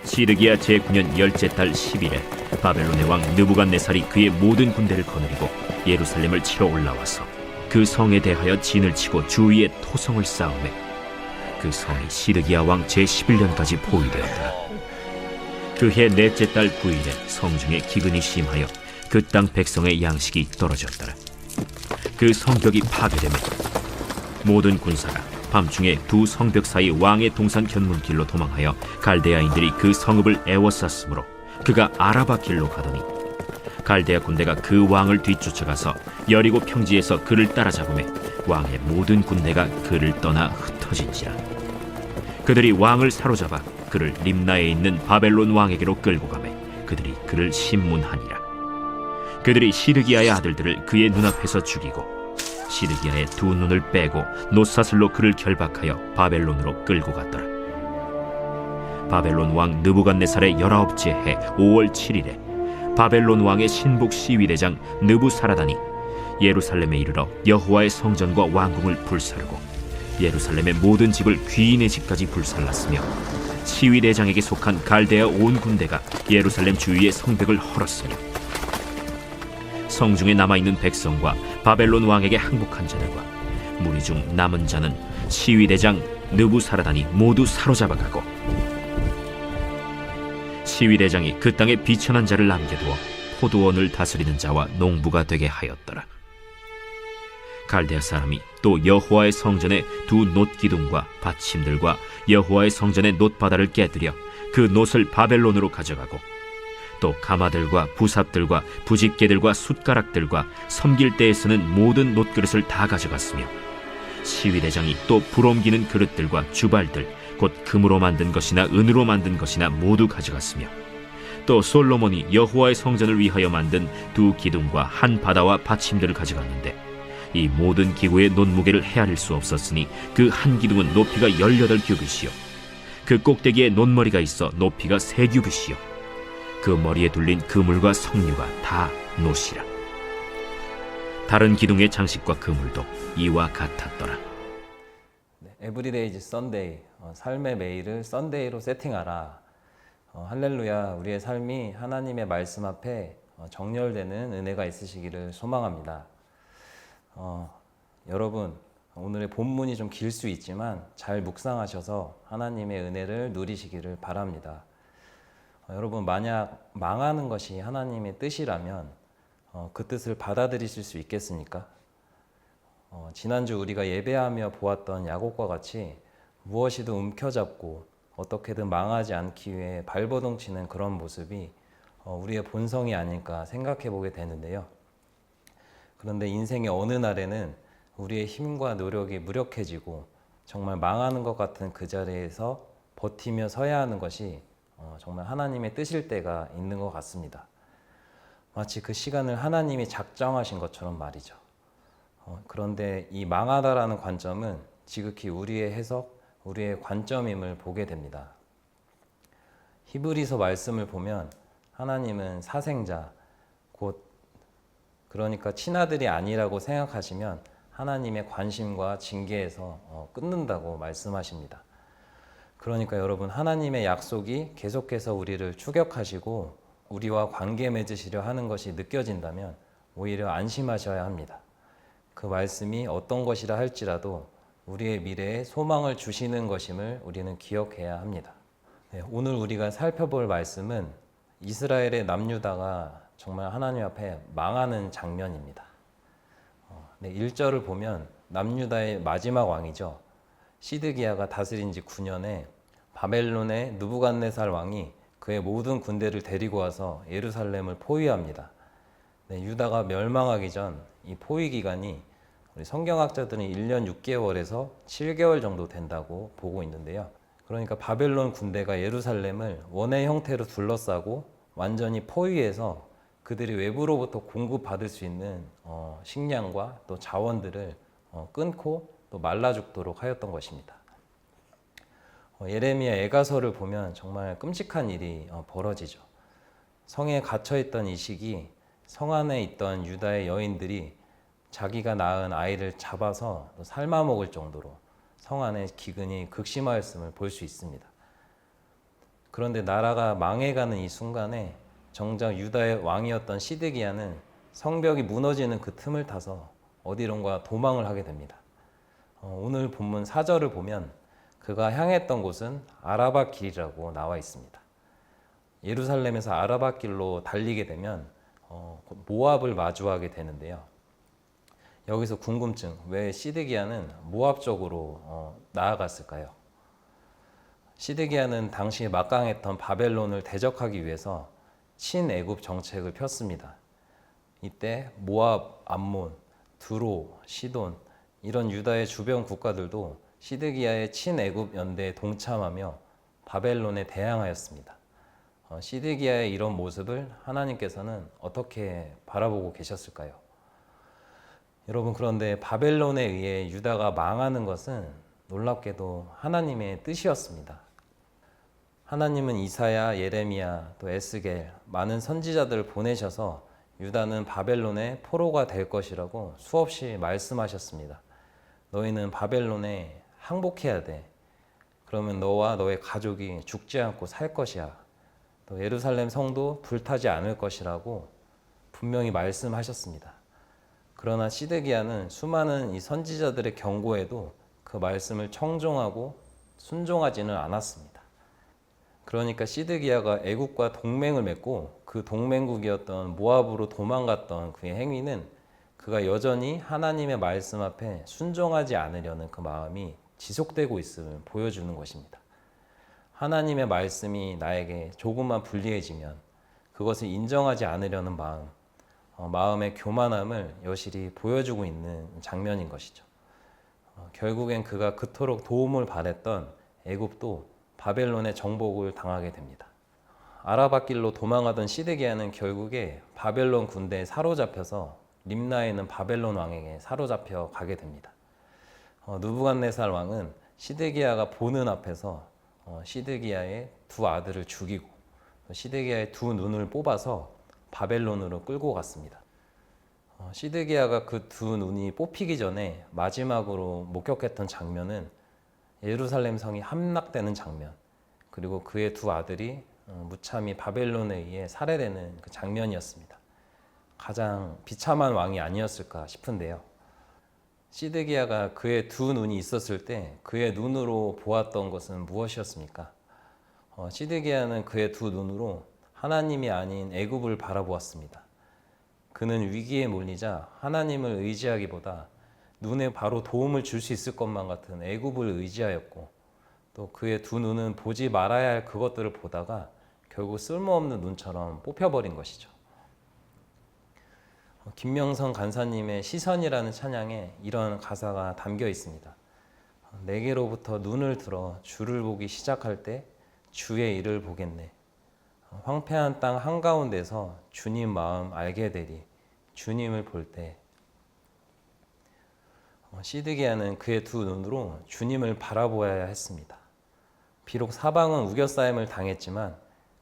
시드기야 제9년 열째 달 10일에 바벨론의 왕 느부갓네살이 그의 모든 군대를 거느리고 예루살렘을 치러 올라와서 그 성에 대하여 진을 치고 주위에 토성을 쌓으매 그 성이 시드기야 왕 제11년까지 포위되었더라. 그해 넷째 달 9일에 성중에 기근이 심하여 그 땅 백성의 양식이 떨어졌더라. 그 성벽이 파괴되매 모든 군사가 밤중에 두 성벽 사이 왕의 동산 견문길로 도망하여 갈대아인들이 그 성읍을 에워쌌으므로 그가 아라바 길로 가더니 갈대아 군대가 그 왕을 뒤쫓아가서 여리고 평지에서 그를 따라잡으매 왕의 모든 군대가 그를 떠나 흩어진지라. 그들이 왕을 사로잡아 그를 림나에 있는 바벨론 왕에게로 끌고 가매 그들이 그를 심문하니라. 그들이 시드기야의 아들들을 그의 눈앞에서 죽이고 시드기야의 두 눈을 빼고 놋사슬로 그를 결박하여 바벨론으로 끌고 갔더라. 바벨론 왕 느부갓네살의 19째 해 5월 7일에 바벨론 왕의 신복 시위대장 느부사라단이 예루살렘에 이르러 여호와의 성전과 왕궁을 불사르고 예루살렘의 모든 집을 귀인의 집까지 불살랐으며 시위대장에게 속한 갈대아 온 군대가 예루살렘 주위의 성벽을 헐었으며 성중에 남아있는 백성과 바벨론 왕에게 항복한 자들과 무리 중 남은 자는 시위대장 느부사라단이 모두 사로잡아가고 시위대장이 그 땅에 비천한 자를 남겨두어 포도원을 다스리는 자와 농부가 되게 하였더라. 갈대아 사람이 또 여호와의 성전의 두 놋기둥과 받침들과 여호와의 성전의 놋바다를 깨뜨려 그 놋을 바벨론으로 가져가고 또 가마들과 부삽들과 부집개들과 숟가락들과 섬길 때에 쓰는 모든 놋그릇을 다 가져갔으며 시위대장이 또 불옮기는 그릇들과 주발들 곧 금으로 만든 것이나 은으로 만든 것이나 모두 가져갔으며 또 솔로몬이 여호와의 성전을 위하여 만든 두 기둥과 한 바다와 받침들을 가져갔는데 이 모든 기구의 놋무게를 헤아릴 수 없었으니 그 한 기둥은 높이가 18규빗이요 그 꼭대기에 놋머리가 있어 높이가 3규빗이요 그 머리에 둘린 그물과 석류가 다 놋이라. 다른 기둥의 장식과 그물도 이와 같았더라. 에브리데이 이즈 썬데이, 삶의 매일을 썬데이로 세팅하라. 할렐루야, 우리의 삶이 하나님의 말씀 앞에 정렬되는 은혜가 있으시기를 소망합니다. 여러분, 오늘의 본문이 좀 길 수 있지만 잘 묵상하셔서 하나님의 은혜를 누리시기를 바랍니다. 여러분, 만약 망하는 것이 하나님의 뜻이라면 그 뜻을 받아들이실 수 있겠습니까? 지난주 우리가 예배하며 보았던 야곱과 같이 무엇이든 움켜잡고 어떻게든 망하지 않기 위해 발버둥 치는 그런 모습이 우리의 본성이 아닐까 생각해 보게 되는데요. 그런데 인생의 어느 날에는 우리의 힘과 노력이 무력해지고 정말 망하는 것 같은 그 자리에서 버티며 서야 하는 것이 정말 하나님의 뜻일 때가 있는 것 같습니다. 마치 그 시간을 하나님이 작정하신 것처럼 말이죠. 그런데 이 망하다라는 관점은 지극히 우리의 해석, 우리의 관점임을 보게 됩니다. 히브리서 말씀을 보면 하나님은 사생자, 곧 그러니까 친아들이 아니라고 생각하시면 하나님의 관심과 징계에서 끊는다고 말씀하십니다. 그러니까 여러분, 하나님의 약속이 계속해서 우리를 추격하시고 우리와 관계 맺으시려 하는 것이 느껴진다면 오히려 안심하셔야 합니다. 그 말씀이 어떤 것이라 할지라도 우리의 미래에 소망을 주시는 것임을 우리는 기억해야 합니다. 오늘 우리가 살펴볼 말씀은 이스라엘의 남유다가 정말 하나님 앞에 망하는 장면입니다. 1절을 보면 남유다의 마지막 왕이죠. 시드기야가 다스린 지 9년에 바벨론의 느부갓네살 왕이 그의 모든 군대를 데리고 와서 예루살렘을 포위합니다. 유다가 멸망하기 전 이 포위 기간이 우리 성경학자들은 1년 6개월에서 7개월 정도 된다고 보고 있는데요. 그러니까 바벨론 군대가 예루살렘을 원의 형태로 둘러싸고 완전히 포위해서 그들이 외부로부터 공급받을 수 있는 식량과 또 자원들을 끊고 또 말라 죽도록 하였던 것입니다. 예레미야 애가서를 보면 정말 끔찍한 일이 벌어지죠. 성에 갇혀있던 이 시기 성 안에 있던 유다의 여인들이 자기가 낳은 아이를 잡아서 삶아 먹을 정도로 성 안에 기근이 극심하였음을 볼 수 있습니다. 그런데 나라가 망해가는 이 순간에 정작 유다의 왕이었던 시드기야는 성벽이 무너지는 그 틈을 타서 어디론가 도망을 하게 됩니다. 오늘 본문 4절을 보면 그가 향했던 곳은 아라바 길이라고 나와 있습니다. 예루살렘에서 아라바 길로 달리게 되면 모압을 마주하게 되는데요. 여기서 궁금증, 왜 시드기야는 모압 쪽으로 나아갔을까요? 시드기야는 당시 막강했던 바벨론을 대적하기 위해서 친애굽 정책을 폈습니다. 이때 모압, 암몬, 두로, 시돈 이런 유다의 주변 국가들도 시드기야의 친애굽 연대에 동참하며 바벨론에 대항하였습니다. 시드기야의 이런 모습을 하나님께서는 어떻게 바라보고 계셨을까요? 여러분, 그런데 바벨론에 의해 유다가 망하는 것은 놀랍게도 하나님의 뜻이었습니다. 하나님은 이사야, 예레미야, 또 에스겔 많은 선지자들을 보내셔서 유다는 바벨론의 포로가 될 것이라고 수없이 말씀하셨습니다. 너희는 바벨론에 항복해야 돼. 그러면 너와 너의 가족이 죽지 않고 살 것이야. 또 예루살렘 성도 불타지 않을 것이라고 분명히 말씀하셨습니다. 그러나 시드기야는 수많은 이 선지자들의 경고에도 그 말씀을 청종하고 순종하지는 않았습니다. 그러니까 시드기야가 애국과 동맹을 맺고 그 동맹국이었던 모압으로 도망갔던 그의 행위는 그가 여전히 하나님의 말씀 앞에 순종하지 않으려는 그 마음이 지속되고 있음을 보여주는 것입니다. 하나님의 말씀이 나에게 조금만 불리해지면 그것을 인정하지 않으려는 마음, 마음의 교만함을 여실히 보여주고 있는 장면인 것이죠. 결국엔 그가 그토록 도움을 바랬던 애굽도 바벨론의 정복을 당하게 됩니다. 아라바 길로 도망하던 시드기야는 결국에 바벨론 군대에 사로잡혀서 림나에 있는 바벨론 왕에게 사로잡혀 가게 됩니다. 느부갓네살 왕은 시드기야가 보는 앞에서 시드기야의 두 아들을 죽이고 시드기야의 두 눈을 뽑아서 바벨론으로 끌고 갔습니다. 시드기야가 그 두 눈이 뽑히기 전에 마지막으로 목격했던 장면은 예루살렘 성이 함락되는 장면, 그리고 그의 두 아들이 무참히 바벨론에 의해 살해되는 그 장면이었습니다. 가장 비참한 왕이 아니었을까 싶은데요. 시드기야가 그의 두 눈이 있었을 때 그의 눈으로 보았던 것은 무엇이었습니까? 시드기야는 그의 두 눈으로 하나님이 아닌 애굽을 바라보았습니다. 그는 위기에 몰리자 하나님을 의지하기보다 눈에 바로 도움을 줄 수 있을 것만 같은 애굽을 의지하였고, 또 그의 두 눈은 보지 말아야 할 그것들을 보다가 결국 쓸모없는 눈처럼 뽑혀버린 것이죠. 김명성 간사님의 시선이라는 찬양에 이런 가사가 담겨 있습니다. 내게로부터 눈을 들어 주를 보기 시작할 때 주의 일을 보겠네. 황폐한 땅 한가운데서 주님 마음 알게 되리. 주님을 볼 때. 시드기야는 그의 두 눈으로 주님을 바라보아야 했습니다. 비록 사방은 우겨싸임을 당했지만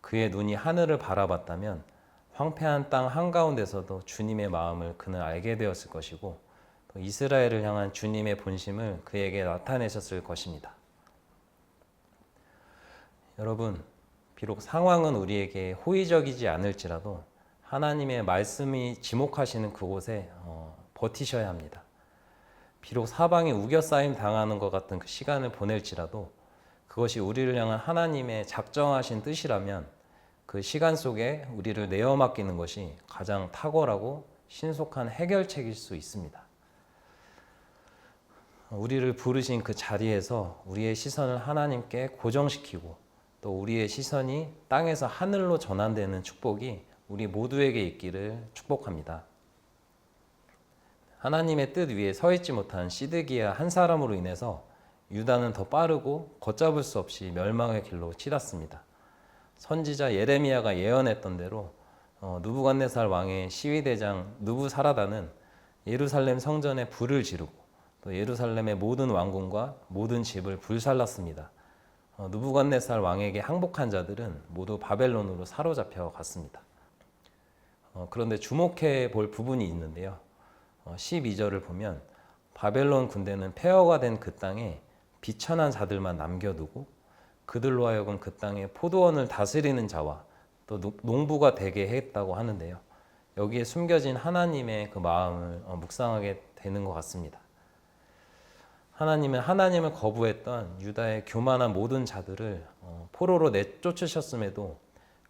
그의 눈이 하늘을 바라봤다면 황폐한 땅 한가운데서도 주님의 마음을 그는 알게 되었을 것이고, 또 이스라엘을 향한 주님의 본심을 그에게 나타내셨을 것입니다. 여러분, 비록 상황은 우리에게 호의적이지 않을지라도 하나님의 말씀이 지목하시는 그곳에 버티셔야 합니다. 비록 사방이 우겨싸임 당하는 것 같은 그 시간을 보낼지라도 그것이 우리를 향한 하나님의 작정하신 뜻이라면 그 시간 속에 우리를 내어 맡기는 것이 가장 탁월하고 신속한 해결책일 수 있습니다. 우리를 부르신 그 자리에서 우리의 시선을 하나님께 고정시키고, 또 우리의 시선이 땅에서 하늘로 전환되는 축복이 우리 모두에게 있기를 축복합니다. 하나님의 뜻 위에 서 있지 못한 시드기야 한 사람으로 인해서 유다는 더 빠르고 걷잡을 수 없이 멸망의 길로 치닫습니다. 선지자 예레미야가 예언했던 대로 느부갓네살 왕의 시위대장 느부사라단은 예루살렘 성전에 불을 지르고 또 예루살렘의 모든 왕궁과 모든 집을 불살랐습니다. 느부갓네살 왕에게 항복한 자들은 모두 바벨론으로 사로잡혀 갔습니다. 그런데 주목해 볼 부분이 있는데요. 12절을 보면 바벨론 군대는 폐허가 된 그 땅에 비천한 자들만 남겨두고 그들로 하여금 그 땅에 포도원을 다스리는 자와 또 농부가 되게 했다고 하는데요. 여기에 숨겨진 하나님의 그 마음을 묵상하게 되는 것 같습니다. 하나님은 하나님을 거부했던 유다의 교만한 모든 자들을 포로로 내쫓으셨음에도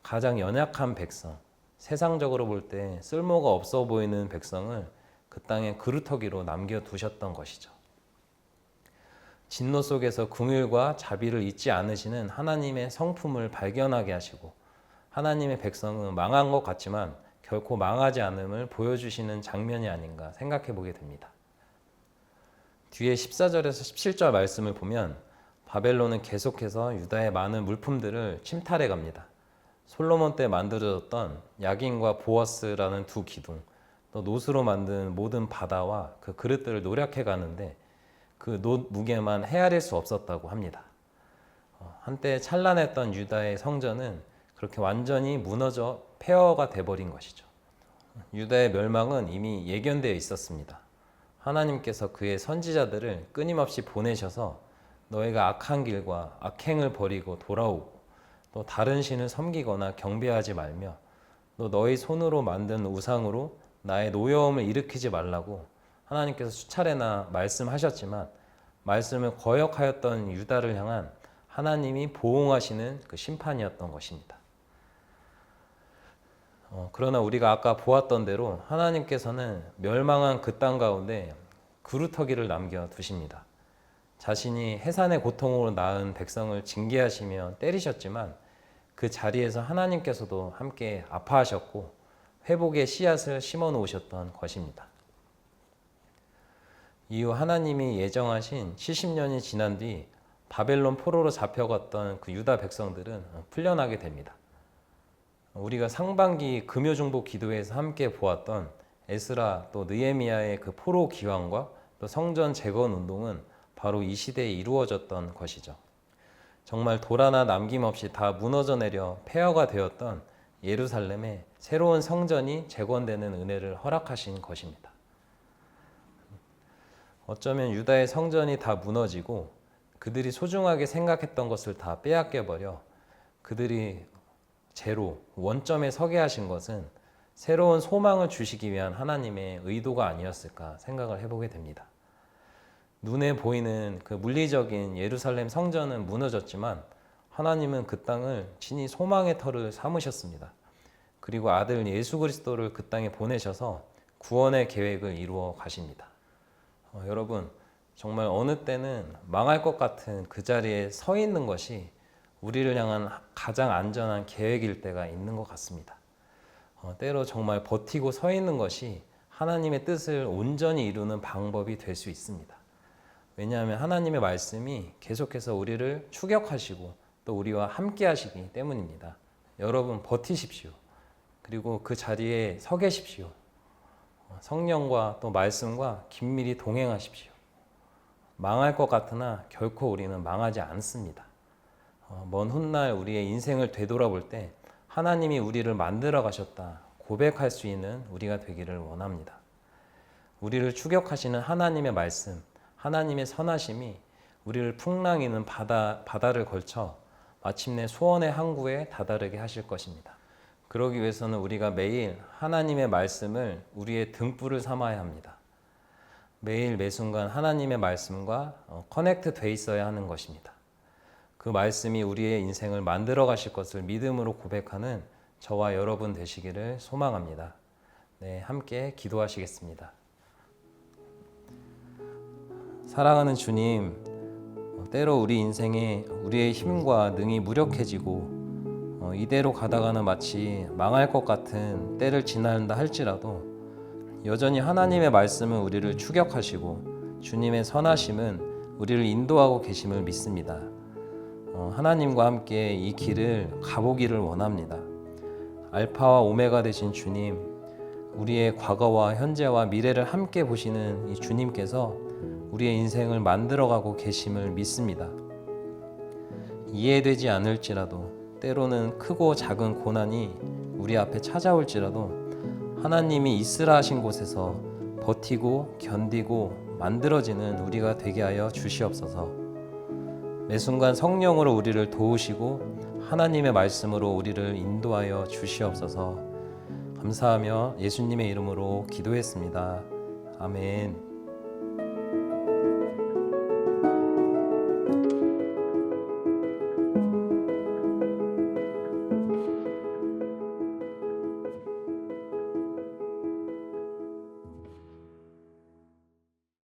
가장 연약한 백성, 세상적으로 볼 때 쓸모가 없어 보이는 백성을 그 땅에 그루터기로 남겨두셨던 것이죠. 진노 속에서 긍휼과 자비를 잊지 않으시는 하나님의 성품을 발견하게 하시고 하나님의 백성은 망한 것 같지만 결코 망하지 않음을 보여주시는 장면이 아닌가 생각해 보게 됩니다. 뒤에 14절에서 17절 말씀을 보면 바벨론은 계속해서 유다의 많은 물품들을 침탈해 갑니다. 솔로몬 때 만들어졌던 야긴과 보아스라는 두 기둥, 또 노스로 만든 모든 바다와 그 그릇들을 노력해 가는데 그 놋 무게만 헤아릴 수 없었다고 합니다. 한때 찬란했던 유다의 성전은 그렇게 완전히 무너져 폐허가 돼버린 것이죠. 유다의 멸망은 이미 예견되어 있었습니다. 하나님께서 그의 선지자들을 끊임없이 보내셔서 너희가 악한 길과 악행을 버리고 돌아오고 또 다른 신을 섬기거나 경배하지 말며 또 너희 손으로 만든 우상으로 나의 노여움을 일으키지 말라고 하나님께서 수차례나 말씀하셨지만 말씀을 거역하였던 유다를 향한 하나님이 보응하시는 그 심판이었던 것입니다. 그러나 우리가 아까 보았던 대로 하나님께서는 멸망한 그 땅 가운데 그루터기를 남겨두십니다. 자신이 해산의 고통으로 낳은 백성을 징계하시며 때리셨지만 그 자리에서 하나님께서도 함께 아파하셨고 회복의 씨앗을 심어 놓으셨던 것입니다. 이후 하나님이 예정하신 70년이 지난 뒤 바벨론 포로로 잡혀갔던 그 유다 백성들은 풀려나게 됩니다. 우리가 상반기 금요중보 기도회에서 함께 보았던 에스라 또 느헤미야의 그 포로 기환과 또 성전 재건 운동은 바로 이 시대에 이루어졌던 것이죠. 정말 돌 하나 남김없이 다 무너져 내려 폐허가 되었던 예루살렘에 새로운 성전이 재건되는 은혜를 허락하신 것입니다. 어쩌면 유다의 성전이 다 무너지고 그들이 소중하게 생각했던 것을 다 빼앗겨버려 그들이 제로, 원점에 서게 하신 것은 새로운 소망을 주시기 위한 하나님의 의도가 아니었을까 생각을 해보게 됩니다. 눈에 보이는 그 물리적인 예루살렘 성전은 무너졌지만 하나님은 그 땅을 친히 소망의 터를 삼으셨습니다. 그리고 아들 예수 그리스도를 그 땅에 보내셔서 구원의 계획을 이루어 가십니다. 여러분, 정말 어느 때는 망할 것 같은 그 자리에 서 있는 것이 우리를 향한 가장 안전한 계획일 때가 있는 것 같습니다. 때로 정말 버티고 서 있는 것이 하나님의 뜻을 온전히 이루는 방법이 될 수 있습니다. 왜냐하면 하나님의 말씀이 계속해서 우리를 추격하시고 또 우리와 함께 하시기 때문입니다. 여러분 버티십시오. 그리고 그 자리에 서 계십시오. 성령과 또 말씀과 긴밀히 동행하십시오. 망할 것 같으나 결코 우리는 망하지 않습니다. 먼 훗날 우리의 인생을 되돌아볼 때 하나님이 우리를 만들어 가셨다 고백할 수 있는 우리가 되기를 원합니다. 우리를 추격하시는 하나님의 말씀, 하나님의 선하심이 우리를 풍랑이는 바다를 걸쳐 마침내 소원의 항구에 다다르게 하실 것입니다. 그러기 위해서는 우리가 매일 하나님의 말씀을 우리의 등불을 삼아야 합니다. 매일 매순간 하나님의 말씀과 커넥트 돼 있어야 하는 것입니다. 그 말씀이 우리의 인생을 만들어 가실 것을 믿음으로 고백하는 저와 여러분 되시기를 소망합니다. 네, 함께 기도하시겠습니다. 사랑하는 주님, 때로 우리 인생에 우리의 힘과 능이 무력해지고 이대로 가다가는 마치 망할 것 같은 때를 지나는다 할지라도 여전히 하나님의 말씀은 우리를 추격하시고 주님의 선하심은 우리를 인도하고 계심을 믿습니다. 하나님과 함께 이 길을 가보기를 원합니다. 알파와 오메가 되신 주님, 우리의 과거와 현재와 미래를 함께 보시는 이 주님께서 우리의 인생을 만들어가고 계심을 믿습니다. 이해되지 않을지라도 때로는 크고 작은 고난이 우리 앞에 찾아올지라도 하나님이 있으라 하신 곳에서 버티고 견디고 만들어지는 우리가 되게 하여 주시옵소서. 매 순간 성령으로 우리를 도우시고 하나님의 말씀으로 우리를 인도하여 주시옵소서. 감사하며 예수님의 이름으로 기도했습니다. 아멘.